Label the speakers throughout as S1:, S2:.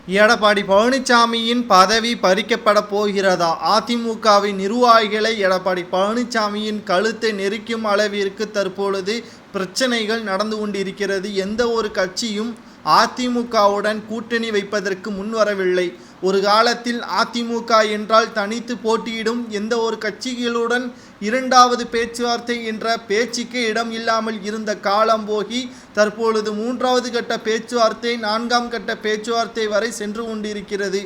S1: எடப்பாடி பழனிசாமியின் பதவி பறிக்கப்பட போகிறதா? அதிமுகவின் நிர்வாகிகளை எடப்பாடி பழனிசாமியின் கழுத்தை நெரிக்கும் அளவிற்கு தற்பொழுது பிரச்சனைகள் நடந்து கொண்டிருக்கிறது. எந்த ஒரு கட்சியும் அதிமுகவுடன் கூட்டணி வைப்பதற்கு முன்வரவில்லை. ஒரு காலத்தில் அதிமுக என்றால் தனித்து போட்டியிடும் எந்த ஒரு கட்சிகளுடன் இரண்டாவது பேச்சுவார்த்தை என்ற பேச்சுக்கே இடம் இல்லாமல் இருந்த காலம் போகி தற்பொழுது மூன்றாவது கட்ட பேச்சுவார்த்தை, நான்காம் கட்ட பேச்சுவார்த்தை வரை சென்று கொண்டிருக்கிறது.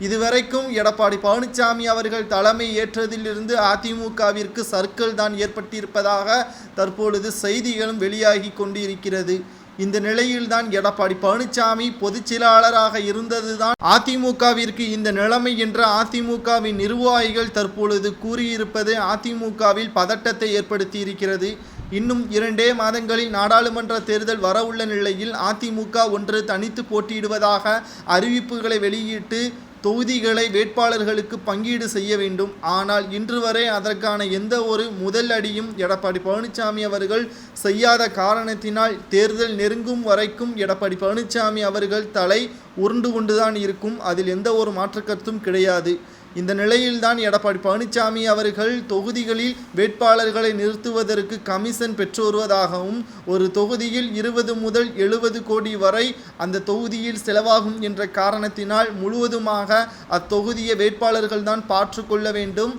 S1: இதுவரைக்கும் எடப்பாடி பழனிசாமி அவர்கள் தலைமை ஏற்றதிலிருந்து அதிமுகவிற்கு சர்க்கிள் தான் ஏற்பட்டிருப்பதாக தற்பொழுது செய்திகளும் வெளியாகி கொண்டிருக்கிறது. இந்த நிலையில்தான் எடப்பாடி பழனிசாமி பொதுச் செயலாளராக இருந்ததுதான் அதிமுகவிற்கு இந்த நிலைமை என்ற அதிமுகவின் நிர்வாகிகள் தற்பொழுது கூறியிருப்பது அதிமுகவில் பதட்டத்தை ஏற்படுத்தி இருக்கிறது. இன்னும் 2 மாதங்களில் நாடாளுமன்ற தேர்தல் வரவுள்ள நிலையில் அதிமுக ஒன்று தனித்து போட்டியிடுவதாக அறிவிப்புகளை வெளியிட்டு தொகுதிகளை வேட்பாளர்களுக்கு பங்கீடு செய்ய வேண்டும். ஆனால் இன்று வரை அதற்கான எந்த ஒரு முதல் அடியும் எடப்பாடி பழனிசாமி அவர்கள் செய்யாத காரணத்தினால் தேர்தல் நெருங்கும் வரைக்கும் எடப்பாடி பழனிசாமி அவர்கள் தலை உருண்டு கொண்டுதான் இருக்கும். அதில் எந்த ஒரு மாற்று கருத்தும் கிடையாது. இந்த நிலையில்தான் எடப்பாடி பழனிசாமி அவர்கள் தொகுதிகளில் வேட்பாளர்களை நிறுத்துவதற்கு கமிஷன் பெற்று வருவதாகவும், ஒரு தொகுதியில் 20 முதல் 70 கோடி வரை அந்த தொகுதியில் செலவாகும் என்ற காரணத்தினால் முழுவதுமாக அத்தொகுதியை வேட்பாளர்கள் தான் பார்த்துக்கொள்ள வேண்டும்,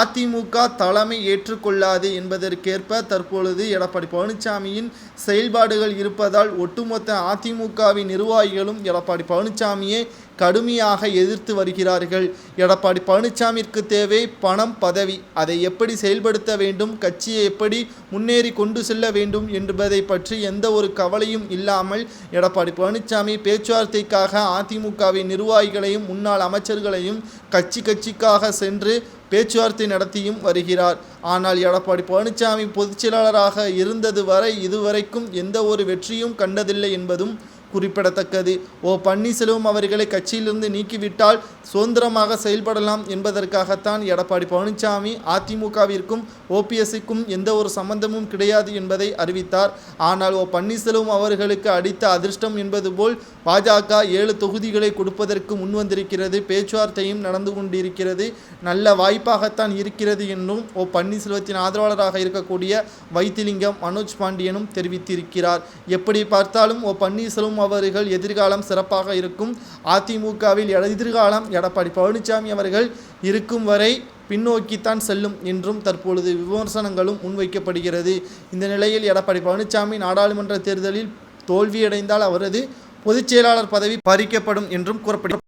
S1: அதிமுக தலைமை ஏற்றுக்கொள்ளாது என்பதற்கேற்ப தற்பொழுது எடப்பாடி பழனிசாமியின் செயல்பாடுகள் இருப்பதால் ஒட்டுமொத்த அதிமுகவின் நிர்வாகிகளும் எடப்பாடி பழனிசாமியை கடுமையாக எதிர்த்து வருகிறார்கள். எடப்பாடி பழனிசாமிற்கு தேவை பணம், பதவி. அதை எப்படி செயல்படுத்த வேண்டும், கட்சியை எப்படி முன்னேறி கொண்டு செல்ல வேண்டும் என்பதை பற்றி எந்த ஒரு கவலையும் இல்லாமல் எடப்பாடி பழனிசாமி பேச்சுவார்த்தைக்காக அதிமுகவின் நிர்வாகிகளையும் முன்னாள் அமைச்சர்களையும் கட்சிக்காக சென்று பேச்சுவார்த்தை நடத்தியும் வருகிறார். ஆனால் எடப்பாடி பழனிசாமி பொதுச் செயலாளராக இருந்தது வரை இதுவரைக்கும் எந்த ஒரு வெற்றியும் கண்டதில்லை என்பதும் குறிப்பிடத்தக்கது. பன்னீர்செல்வம் அவர்களை கட்சியிலிருந்து நீக்கிவிட்டால் சுதந்திரமாக செயல்படலாம் என்பதற்காகத்தான் எடப்பாடி பழனிசாமி அதிமுகவிற்கும் ஓபிஎஸ்க்கும் எந்த ஒரு சம்பந்தமும் கிடையாது என்பதை அறிவித்தார். ஆனால் பன்னீர்செல்வம் அவர்களுக்கு அடித்த அதிர்ஷ்டம் என்பது போல் பாஜக 7 தொகுதிகளை கொடுப்பதற்கு முன்வந்திருக்கிறது. பேச்சுவார்த்தையும் நடந்து கொண்டிருக்கிறது. நல்ல வாய்ப்பாகத்தான் இருக்கிறது என்றும் பன்னீர்செல்வத்தின் ஆதரவாளராக இருக்கக்கூடிய வைத்திலிங்கம், மனோஜ் பாண்டியனும் தெரிவித்திருக்கிறார். எப்படி பார்த்தாலும் பன்னீர்செல்வம் அவர்கள் எதிர்காலம் சிறப்பாக இருக்கும். அதிமுகவில் எதிர்காலம் எடப்பாடி பழனிசாமி அவர்கள் இருக்கும் வரை பின்னோக்கித்தான் செல்லும் என்றும் தற்பொழுது விமர்சனங்களும் முன்வைக்கப்படுகிறது. இந்த நிலையில் எடப்பாடி பழனிசாமி நாடாளுமன்ற தேர்தலில் தோல்வியடைந்தால் அவரது பொதுச் செயலாளர் பதவி பறிக்கப்படும் என்றும் கூறப்படுகிறது.